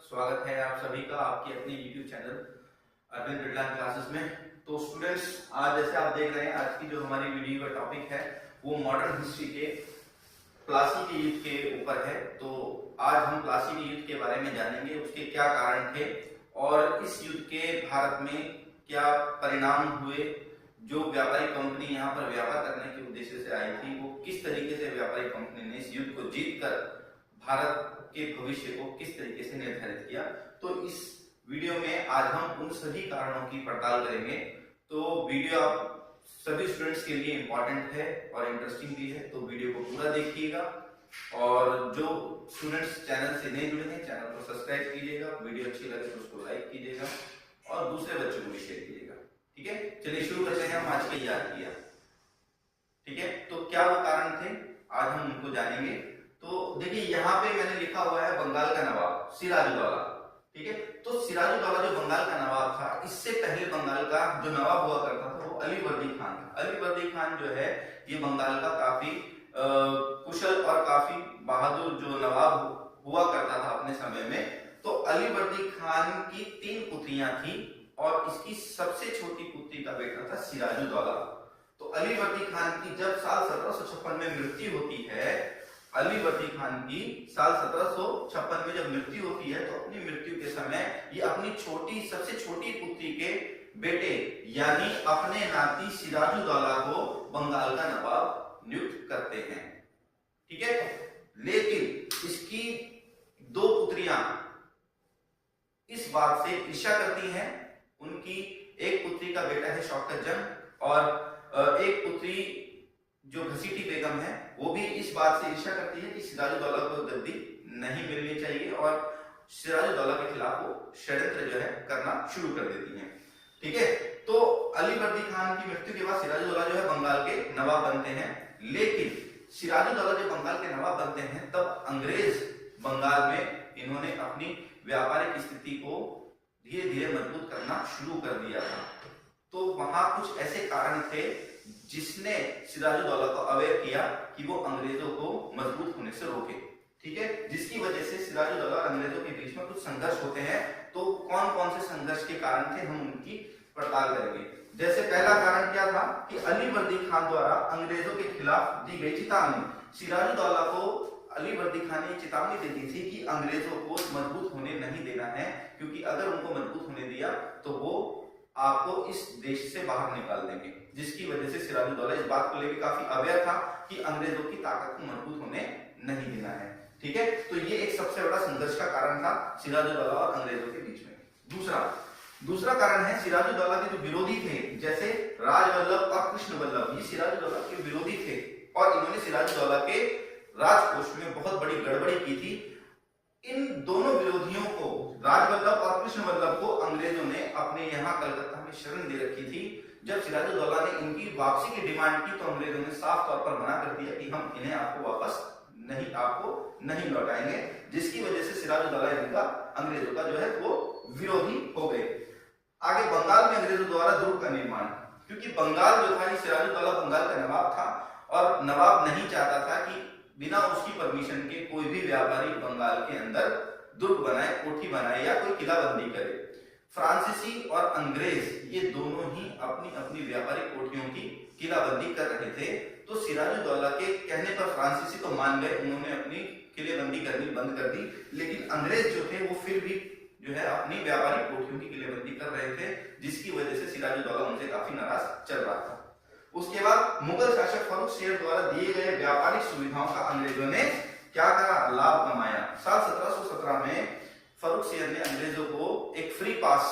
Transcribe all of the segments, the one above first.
स्वागत है आप सभी का आपके अपने YouTube channel Arvind Birla classes में। तो स्टूडेंट्स, आज जैसे आप देख रहे हैं, आज की जो हमारी वीडियो का टॉपिक है वो मॉडर्न हिस्ट्री के प्लासी के युद्ध के ऊपर है। तो आज हम प्लासी के युद्ध के बारे में जानेंगे, उसके क्या कारण थे और इस युद्ध के भारत में क्या परिणाम हुए। जो व्यापारिक कंपनी यहाँ पर व्यापार करने के उद्देश्य से आई थी, वो किस तरीके से व्यापारिक कंपनी ने इस युद्ध को जीतकर भारत के भविष्य को किस तरीके से निर्धारित किया। तो इस वीडियो में आज हम उन सभी कारणों की पड़ताल करेंगे। तो वीडियो आप सभी स्टूडेंट्स के लिए इंपॉर्टेंट है और इंटरेस्टिंग भी है, तो वीडियो को पूरा देखिएगा। और जो स्टूडेंट्स चैनल से नहीं जुड़े हैं, चैनल को सब्सक्राइब कीजिएगा, वीडियो अच्छी लगे तो उसको लाइक कीजिएगा और दूसरे बच्चों को भी शेयर कीजिएगा। ठीक है, चलिए शुरू करते हैं। हम आज का याद किया, ठीक है। तो क्या वो कारण थे, आज हम उनको जानेंगे। तो देखिए, यहाँ पे मैंने लिखा हुआ है बंगाल का नवाब सिराजुद्दौला, ठीक है। तो सिराजुद्दौला जो बंगाल का नवाब था, इससे पहले बंगाल का जो नवाब हुआ करता था वो अलीवर्दी खान था। अलीवर्दी खान जो है ये बंगाल का काफी कुशल और काफी बहादुर जो नवाब हुआ करता था अपने समय में। तो अलीवर्दी खान की 3 पुत्रियां थी और इसकी सबसे छोटी पुत्री का बेटा था सिराजुद्दौला। तो अलीवर्दी खान की जब साल 1756 में मृत्यु होती है, अलीवर्दी खान की साल 1756 में जब मृत्यु होती है, तो अपनी मृत्यु के समय ये अपनी सबसे छोटी पुत्री के बेटे यानी अपने नाती सिराजुद्दौला को बंगाल का नवाब नियुक्त करते हैं, ठीक है। लेकिन इसकी 2 पुत्रियां इस बात से ईर्ष्या करती हैं। उनकी एक पुत्री का बेटा है शौकत जंग और एक पुत्री जो घसीटी बेगम है, वो भी इस बात से ईर्ष्या करती है कि सिराजुद्दौला को गद्दी नहीं मिलनी चाहिए और सिराजुद्दौला के खिलाफ वो षड्यंत्र जो है करना शुरू कर देती हैं, ठीक है। तो अलीवर्दी खान की मृत्यु के बाद सिराजुद्दौला जो है बंगाल के नवाब बनते हैं। लेकिन सिराजुद्दौला जब बंगाल के नवाब बनते हैं, तब अंग्रेज बंगाल में इन्होंने अपनी व्यापारिक स्थिति को धीरे धीरे मजबूत करना शुरू कर दिया था। तो वहां कुछ ऐसे कारण थे जिसने सिराजुद्दौला को अवेयर किया कि वो अंग्रेजों को मजबूत होने से रोके, ठीक है। जिसकी वजह से सिराजुद्दौला और अंग्रेजों के बीच में कुछ संघर्ष होते हैं। तो कौन कौन से संघर्ष के कारण थे, हम उनकी पड़ताल करेंगे। जैसे पहला कारण क्या था कि अलीवर्दी खान द्वारा अंग्रेजों के खिलाफ दी गई चेतावनी। सिराजुद्दौला को अलीवर्दी खान ने चेतावनी दे दी थी कि अंग्रेजों को मजबूत होने नहीं देना है, क्योंकि अगर उनको मजबूत होने दिया तो वो आपको इस देश से बाहर निकाल देंगे। जिसकी वजह से सिराजुद्दौला इस बात को लेकर काफी अवेयर था कि अंग्रेजों की ताकत को मजबूत होने नहीं देना है, ठीक है। तो ये एक सबसे बड़ा संघर्ष का कारण था सिराजुद्दौला और अंग्रेजों के बीच में। दूसरा कारण है सिराजुद्दौला के जो विरोधी थे, जैसे राजवल्लभ और कृष्णवल्लभ, ये सिराजुद्दौला के विरोधी थे और इन्होंने सिराजुद्दौला के राजकोष में बहुत बड़ी गड़बड़ी की थी। इन दोनों विरोधियों को, राजवल्लभ और कृष्णवल्लभ को, अंग्रेजों ने अपने यहाँ कलकत्ता में शरण दे रखी थी। जब सिराजुद्दौला ने इनकी वापसी की डिमांड की, तो अंग्रेजों ने साफ तौर पर मना कर दिया कि हम इन्हें आपको नहीं लौटाएंगे। जिसकी वजह से सिराजुद्दौला इनका, अंग्रेजों का जो है वो विरोधी हो गए। आगे बंगाल में अंग्रेजों द्वारा दुर्ग का निर्माण, क्योंकि बंगाल जो था, सिराजुद्दौला बंगाल का नवाब था और नवाब नहीं चाहता था कि बिना उसकी परमिशन के कोई भी व्यापारी बंगाल के अंदर दुर्ग बनाए, कोठी बनाए या कोई किलाबंदी करे। फ्रांसीसी और अंग्रेज ये दोनों ही अपनी अपनी व्यापारिक कोठियों की किलाबंदी कर रहे थे। तो सिराजुद्दौला के कहने पर फ्रांसीसी तो मान गए, उन्होंने अपनी किलेबंदी करनी बंद कर दी। लेकिन अंग्रेज जो थे वो फिर भी जो है अपनी व्यापारिक कोठियों की किलेबंदी कर रहे थे, जिसकी वजह से सिराजुद्दौला उनसे काफी नाराज चल रहा था। उसके बाद मुगल शासक फर्रुख शेर द्वारा दिए गए व्यापारिक सुविधाओं का अंग्रेजों ने क्या करा, लाभ कमाया। साल 1717 में फर्रुख शेर ने अंग्रेजों को एक फ्री पास,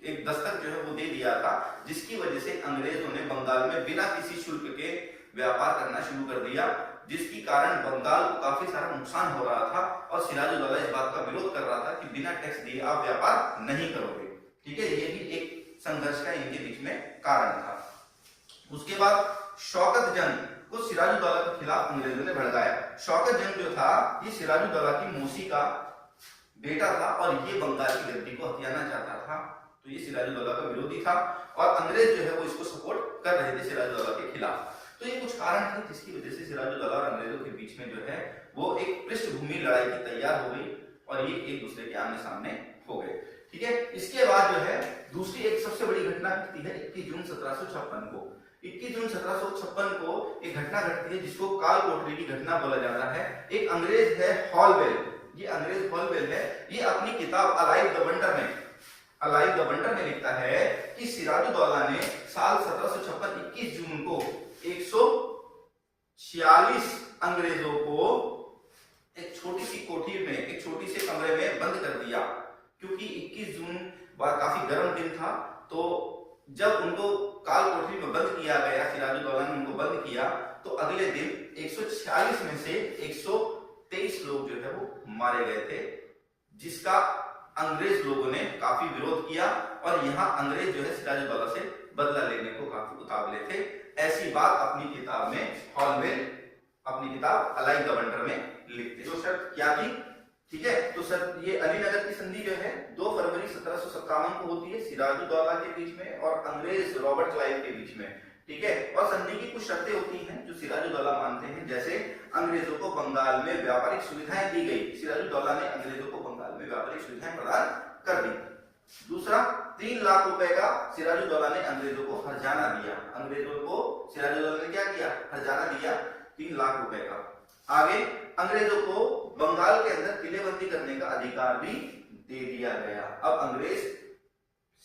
एक दस्तक जो है वो दे दिया था, जिसकी वजह से अंग्रेजों ने बंगाल में बिना किसी शुल्क के व्यापार करना शुरू कर दिया, जिसकी कारण बंगाल को काफी सारा नुकसान हो रहा था और सिराजुद्दौला इस बात का विरोध कर रहा था कि बिना टैक्स दिए आप व्यापार नहीं करोगे, ठीक है। ये भी एक संघर्ष का इनके बीच में कारण था। उसके बाद शौकत जंग को सिराजुद्दौला के खिलाफ अंग्रेजों ने भड़काया। शौकत जंग जो था, ये सिराजुद्दौला की मौसी का बेटा था और ये बंगाल की गद्दी को हथियाना चाहता था। तो ये सिराजुद्दौला का विरोधी था और अंग्रेज जो है वो इसको सपोर्ट कर रहे थे सिराजुद्दौला के खिलाफ। तो ये कुछ कारण थे जिसकी वजह से सिराजुद्दौला और अंग्रेजों के बीच में जो है वो एक पृष्ठभूमि लड़ाई की तैयार हो गई और ये एक दूसरे के आमने सामने हो गए। ठीक है, इसके बाद जो है दूसरी एक सबसे बड़ी घटना घटती है 21 जून 1756 को। 21 जून 1756 को एक घटना घटती है जिसको काल कोठरी की घटना बोला जाता है। एक अंग्रेज है हॉलवेल, ये अंग्रेज हॉलवेल है, ये अपनी किताब अलाइव द वंडर में लिखता है कि सिराजुद्दौला ने साल 1756 21 जून को 146 अंग्रेजों को एक छोटी सी कोठरी में, एक छोटी से कमरे में बंद कर दिया, क्योंकि 21 जून काफी गर्म दिन था। तो जब उनको काल कोठरी में बंद किया गया, सिराजुद्दौला ने उनको बंद किया, तो अगले दिन 146 में से 123 लोग जो है वो मारे गए थे, जिसका अंग्रेज लोगों ने काफी विरोध किया और यहाँ अंग्रेज जो है सिराजुद्दौला से बदला लेने को काफी उतावले थे। ऐसी बात अपनी किताब में हॉलवेल अपनी किताब अलाइव द वंडर में लिखते। तो शर्त क्या थी? ठीक है, तो सर ये अलीनगर की संधि जो है 2 फरवरी 1757 को होती है सिराजुद्दौला के बीच में और अंग्रेज रॉबर्ट क्लाइव के बीच में। ठीक है, और संधि की कुछ शर्तें होती हैं जो सिराजुद्दौला मानते हैं, जैसे अंग्रेजों को बंगाल में व्यापारिक सुविधाएं दी गई, सिराजुद्दौला ने अंग्रेजों को बंगाल में व्यापारिक सुविधाएं प्रदान कर दी। दूसरा, 3 लाख रुपए का सिराजुद्दौला ने अंग्रेजों को हर्जाना दिया, अंग्रेजों को सिराजुद्दौला ने क्या किया? हर्जाना दिया 3 लाख रुपए का। आगे अंग्रेजों को बंगाल के अंदर किलेबंदी करने का अधिकार भी दे दिया गया। अब अंग्रेज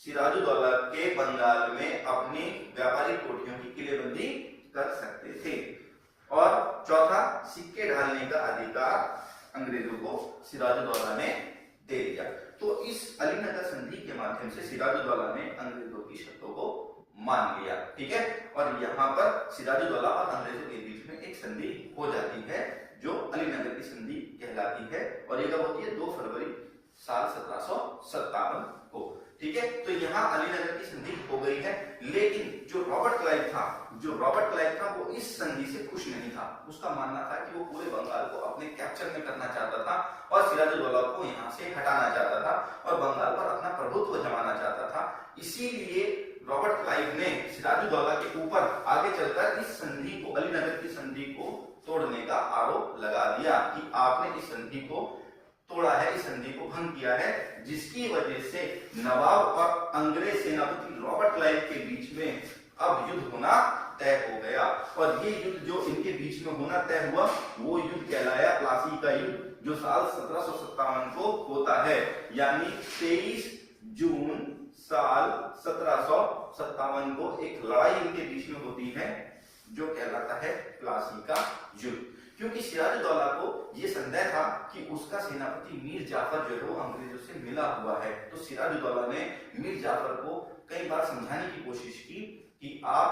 सिराजुद्दौला के बंगाल में अपनी व्यापारिक कोठियों की किलेबंदी कर सकते थे। और चौथा, सिक्के ढालने का अधिकार अंग्रेजों को सिराजुद्दौला ने दे दिया। तो इस अलीनगर संधि के माध्यम से सिराजुद्दौला ने अंग्रेजों की शर्तों को मान लिया। ठीक है, और यहाँ पर सिराजुद्दौला और अंग्रेजों के बीच में एक संधि हो जाती है जो अलीनगर की संधि कहलाती है, और ये कब होती है? 2 फरवरी साल 1757 को। ठीक है, तो यहाँ अलीनगर की संधि हो गई है। लेकिन जो रॉबर्ट क्लाइव था वो इस संधि से खुश नहीं था। उसका मानना था कि वो पूरे बंगाल को अपने कैप्चर में करना चाहता था और सिराजुद्दौला को यहाँ से हटाना चाहता था और बंगाल पर अपना प्रभुत्व जमाना चाहता था। इसीलिए रॉबर्ट क्लाइव ने सिराजुद्दौला के ऊपर आगे चलकर इस संधि को, अलीनगर की संधि को तोड़ने का आरोप लगा दिया कि आपने इस संधि को तोड़ा है, इस संधि को भंग किया है, जिसकी वजह से नवाब और अंग्रेज सेनापति रॉबर्ट क्लाइव के बीच में अब युद्ध होना तय हो गया। और ये युद्ध जो इनके बीच में होना तय हुआ वो युद्ध कहलाया प्लासी का युद्ध, जो साल 1757 को होता है। यानी 23 जून साल 1757 को एक लड़ाई इनके बीच में होती है जो कहलाता है प्लासी का युद्ध। क्योंकि सिराजुद्दौला को ये संदेह था कि उसका सेनापति मीर जाफर जो है वो अंग्रेजों से मिला हुआ है। तो सिराजुद्दौला ने मीर जाफर को कई बार समझाने की कोशिश की कि आप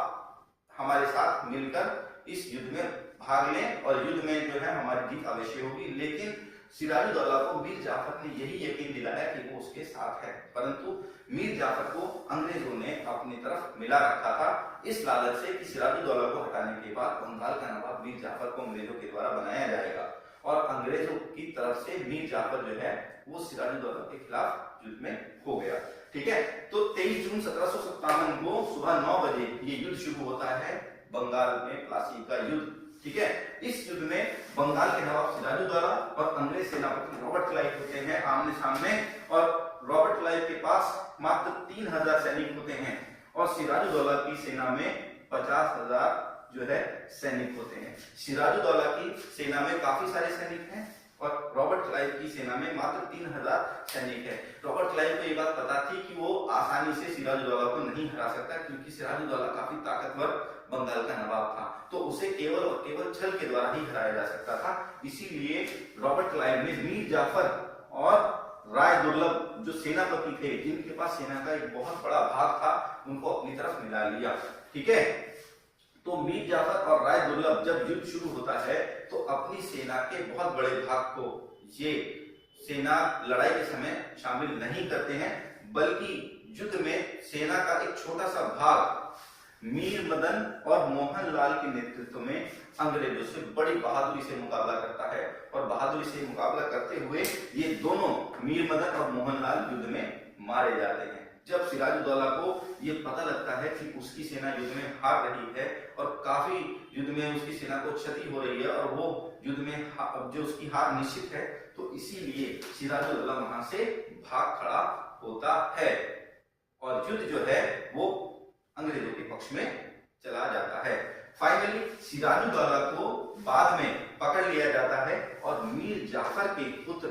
हमारे साथ मिलकर इस युद्ध में भाग लें और युद्ध में जो है हमारी जीत अवश्य होगी। लेकिन सिराजुद्दौला को मीर जाफर ने यही यकीन दिलाया कि वो उसके साथ है, परंतु मीर जाफर को अंग्रेजों ने अपनी तरफ मिला रखा था, इस लालच से कि सिराजुद्दौला को हटाने के बाद बंगाल का नवाब मीर जाफर को अंग्रेजों के द्वारा बनाया जाएगा और अंग्रेजों की तरफ से मीर जाफर जो है वो सिराजुद्दौला के खिलाफ युद्ध में हो गया। ठीक है, तो 23 जून 1757 को सुबह 9 बजे ये युद्ध शुरू होता है, बंगाल में प्लासी का युद्ध। ठीक है, इस युद्ध में बंगाल के नवाब सिराजुद्दौला और अंग्रेज सेनापति रॉबर्ट क्लाइव होते हैं आमने सामने, और रॉबर्ट क्लाइव के पास मात्र 3000 सैनिक होते हैं और सिराजुद्दौला की सेना में 50,000 जो है सैनिक होते हैं। सिराजुद्दौला की सेना में काफी सारे सैनिक हैं और रॉबर्ट क्लाइव की सेना में मात्र 3000 सैनिक है। रॉबर्ट क्लाइव को ये बात पता थी कि वो आसानी से सिराजुद्दौला को नहीं हरा सकता, क्योंकि सिराजुद्दौला काफी ताकतवर बंगाल का नवाब था, तो उसे केवल और केवल छल के द्वारा ही हराया जा सकता था। इसीलिए रॉबर्ट क्लाइव ने मीर जाफर और राय दुर्लभ जो सेनापति थे, जिनके पास सेना का एक बहुत बड़ा भाग था, उनको अपनी तरफ मिला लिया। ठीक है, तो मीर जाफर और राय दुर्लभ जब युद्ध शुरू होता है तो अपनी सेना के बहुत बड़े भाग को ये सेना लड़ाई के समय शामिल नहीं करते हैं, बल्कि युद्ध में सेना का एक छोटा सा भाग मीर मदन और मोहनलाल के नेतृत्व में अंग्रेजों से बड़ी बहादुरी से मुकाबला करता है और बहादुरी से मुकाबला करते हुए ये दोनों मीर मदन और मोहनलाल युद्ध में मारे जाते हैं। जब सिराजुद्दौला को ये पता लगता है कि उसकी सेना युद्ध में हार रही है और काफी युद्ध में उसकी सेना को क्षति हो रही है और वो युद्ध में जो उसकी हार निश्चित है, तो इसीलिए सिराजुद्दौला वहां से भाग खड़ा होता है और युद्ध जो है वो अंग्रेजों के पक्ष में चला जाता है। फाइनली सिराजुद्दौला को बाद में पकड़ लिया जाता है और मीर जाफर के पुत्र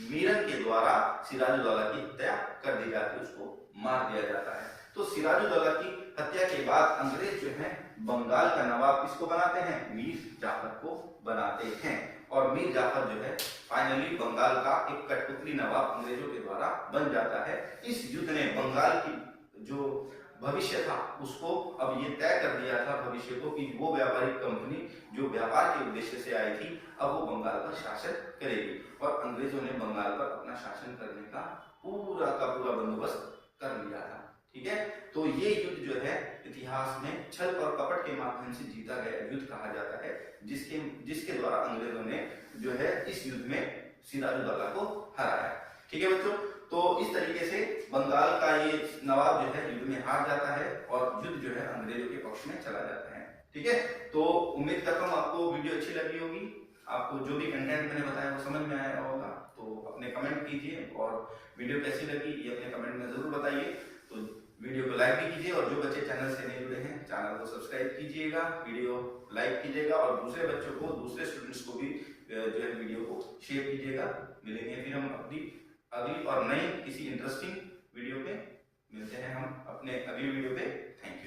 मीरन के द्वारा सिराजुद्दौला की हत्या कर दी जाती है, उसको मार दिया जाता है। तो सिराजुद्दौला की हत्या के बाद अंग्रेज जो है बंगाल का नवाब किसको बनाते हैं? मीर जाफर को बनाते हैं और मीर जाफर जो है फाइनली बंगाल का एक कठपुतली नवाब अंग्रेजों के द्वारा बन जाता है। इस युद्ध ने बंगाल की जो भविष्य था उसको अब ये तय कर दिया था भविष्य को कि वो व्यापारिक कंपनी जो व्यापार के उद्देश्य से आई थी अब वो बंगाल पर शासन करेगी और अंग्रेजों ने बंगाल पर अपना शासन करने का पूरा बंदोबस्त कर लिया था। ठीक है, तो ये युद्ध जो है इतिहास में छल और कपट के माध्यम से जीता गया युद्ध कहा जाता है, जिसके द्वारा अंग्रेजों ने जो है इस युद्ध में सिराजुद्दौला को हराया। ठीक है बच्चों, तो इस तरीके से बंगाल का ये नवाब जो है युद्ध में हार जाता है और युद्ध जो है अंग्रेजों के पक्ष में चला जाता है। ठीक है, तो उम्मीद करता हूँ आपको वीडियो अच्छी लगी होगी, आपको जो भी कंटेंट मैंने बताया वो समझ में आया होगा। तो अपने कमेंट कीजिए और वीडियो कैसी लगी ये अपने कमेंट में जरूर बताइए। तो वीडियो को लाइक भी कीजिए और जो बच्चे चैनल से नहीं जुड़े हैं चैनल को सब्सक्राइब कीजिएगा, वीडियो लाइक कीजिएगा और दूसरे बच्चों को, दूसरे स्टूडेंट्स को भी जो है वीडियो को शेयर कीजिएगा। मिलेंगे फिर हम अपनी अगली और नई किसी इंटरेस्टिंग वीडियो पे, मिलते हैं हम अपने अगली वीडियो पे। Thank you.